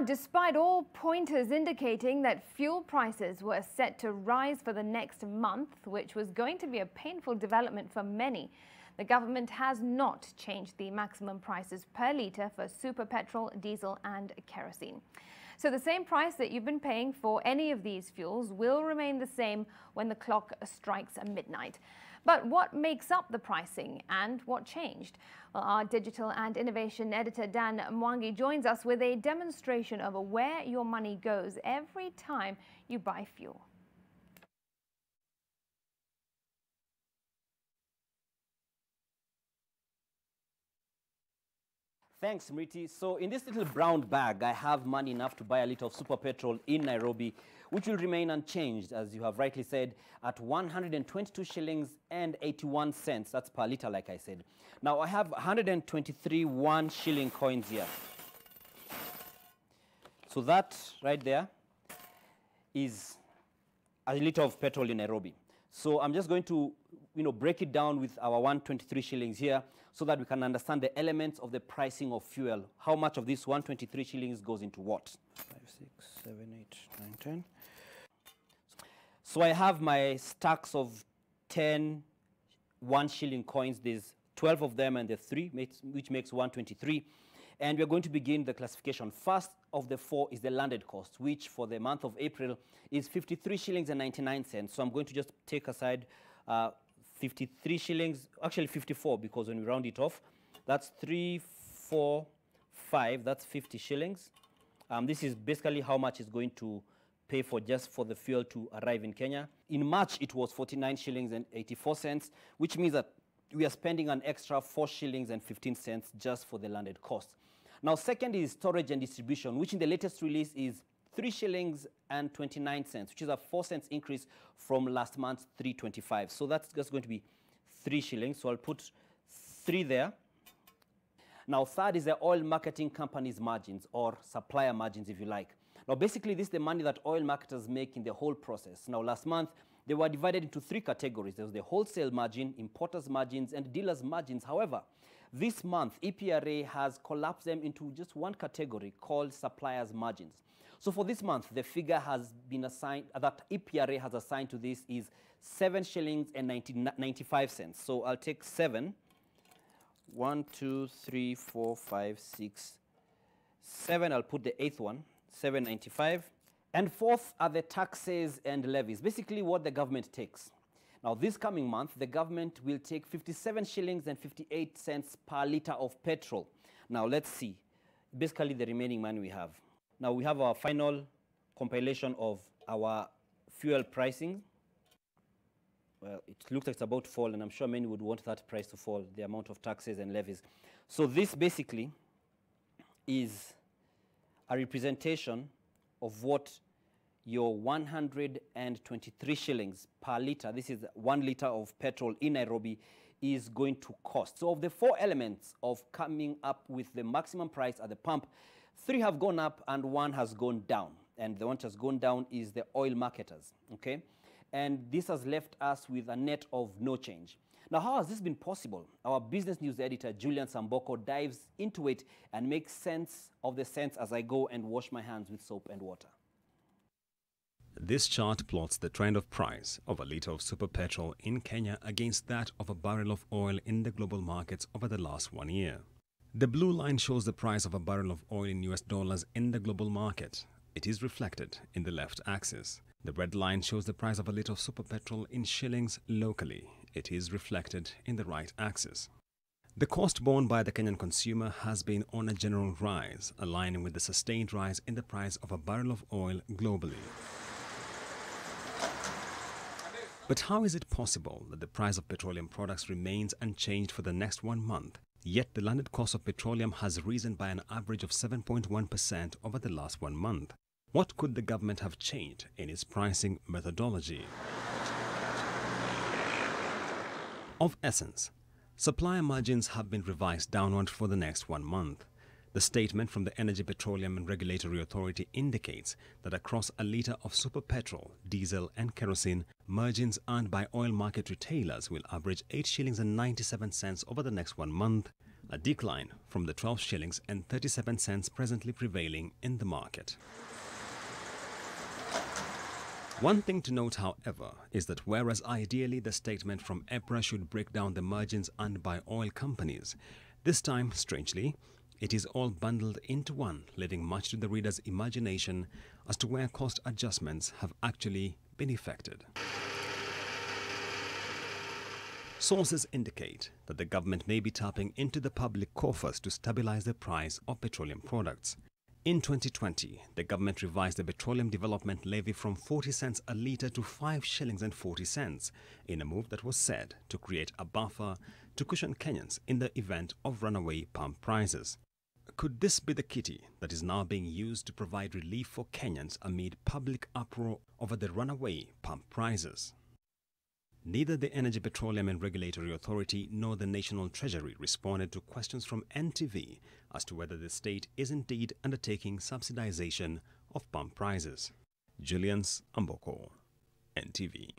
Now, despite all pointers indicating that fuel prices were set to rise for the next month, which was going to be a painful development for many, the government has not changed the maximum prices per litre for super petrol, diesel and kerosene. So the same price that you've been paying for any of these fuels will remain the same when the clock strikes midnight. But what makes up the pricing and what changed? Well, our digital and innovation editor Dan Mwangi joins us with a demonstration of where your money goes every time you buy fuel. Thanks, Mriti. So in this little brown bag, I have money enough to buy a litre of super petrol in Nairobi, which will remain unchanged, as you have rightly said, at 122 shillings and 81 cents. That's per litre, like I said. Now, I have 123 1-shilling coins here. So that right there is a litre of petrol in Nairobi. So I'm just going to, break it down with our 123 shillings here so that we can understand the elements of the pricing of fuel. How much of this 123 shillings goes into what? 5, 6, 7, 8, 9, 10. So I have my stacks of 10 1-shilling coins. There's 12 of them and the 3, which makes 123. And we're going to begin the classification. First of the 4 is the landed cost, which for the month of April is 53 shillings and 99 cents. So I'm going to just take aside 53 shillings, actually 54, because when we round it off, that's 3, 4, 5, that's 50 shillings. This is basically how much is going to pay for just for the fuel to arrive in Kenya. In March, it was 49 shillings and 84 cents, which means that we are spending an extra 4 shillings and 15 cents just for the landed cost. Now, second is storage and distribution, which in the latest release is 3 shillings and 29 cents, which is a 4 cents increase from last month's 3.25. So that's just going to be 3 shillings. So I'll put 3 there. Now, third is the oil marketing company's margins, or supplier margins, if you like. Now, basically, this is the money that oil marketers make in the whole process. Now, last month, they were divided into 3 categories. There was the wholesale margin, importers' margins, and dealers' margins. However, this month, EPRA has collapsed them into just one category called suppliers' margins. So for this month, the figure has been assigned, that EPRA has assigned to this is 7 shillings and 95 cents. So I'll take 7. 1, 2, 3, 4, 5, 6, 7. I'll put the 8th one, 7.95. And fourth are the taxes and levies, basically what the government takes. Now, this coming month, the government will take 57 shillings and 58 cents per litre of petrol. Now, let's see, basically the remaining money we have. Now, we have our final compilation of our fuel pricing. Well, it looks like it's about to fall, and I'm sure many would want that price to fall, the amount of taxes and levies. So this basically is a representation of what your 123 shillings per litre, this is 1 litre of petrol in Nairobi, is going to cost. So of the 4 elements of coming up with the maximum price at the pump, 3 have gone up and 1 has gone down. And the one that has gone down is the oil marketers, okay? And this has left us with a net of no change. Now, how has this been possible? Our business news editor, Julian Samboko, dives into it and makes sense of the sense as I go and wash my hands with soap and water. This chart plots the trend of price of a litre of super petrol in Kenya against that of a barrel of oil in the global markets over the last 1 year. The blue line shows the price of a barrel of oil in US dollars in the global market. It is reflected in the left axis. The red line shows the price of a litre of super petrol in shillings locally. It is reflected in the right axis. The cost borne by the Kenyan consumer has been on a general rise, aligning with the sustained rise in the price of a barrel of oil globally. But how is it possible that the price of petroleum products remains unchanged for the next 1 month, yet the landed cost of petroleum has risen by an average of 7.1% over the last 1 month? What could the government have changed in its pricing methodology? Of essence, supplier margins have been revised downward for the next 1 month. The statement from the Energy, Petroleum and Regulatory Authority indicates that across a litre of super petrol, diesel and kerosene, margins earned by oil market retailers will average 8 shillings and 97 cents over the next 1 month, a decline from the 12 shillings and 37 cents presently prevailing in the market. One thing to note, however, is that whereas ideally the statement from EPRA should break down the margins earned by oil companies, this time, strangely, it is all bundled into one, leaving much to the reader's imagination as to where cost adjustments have actually been effected. Sources indicate that the government may be tapping into the public coffers to stabilize the price of petroleum products. In 2020, the government revised the petroleum development levy from 40 cents a litre to 5 shillings and 40 cents, in a move that was said to create a buffer to cushion Kenyans in the event of runaway pump prices. Could this be the kitty that is now being used to provide relief for Kenyans amid public uproar over the runaway pump prices? Neither the Energy, Petroleum and Regulatory Authority nor the National Treasury responded to questions from NTV as to whether the state is indeed undertaking subsidization of pump prices. Julian's Amboko, NTV.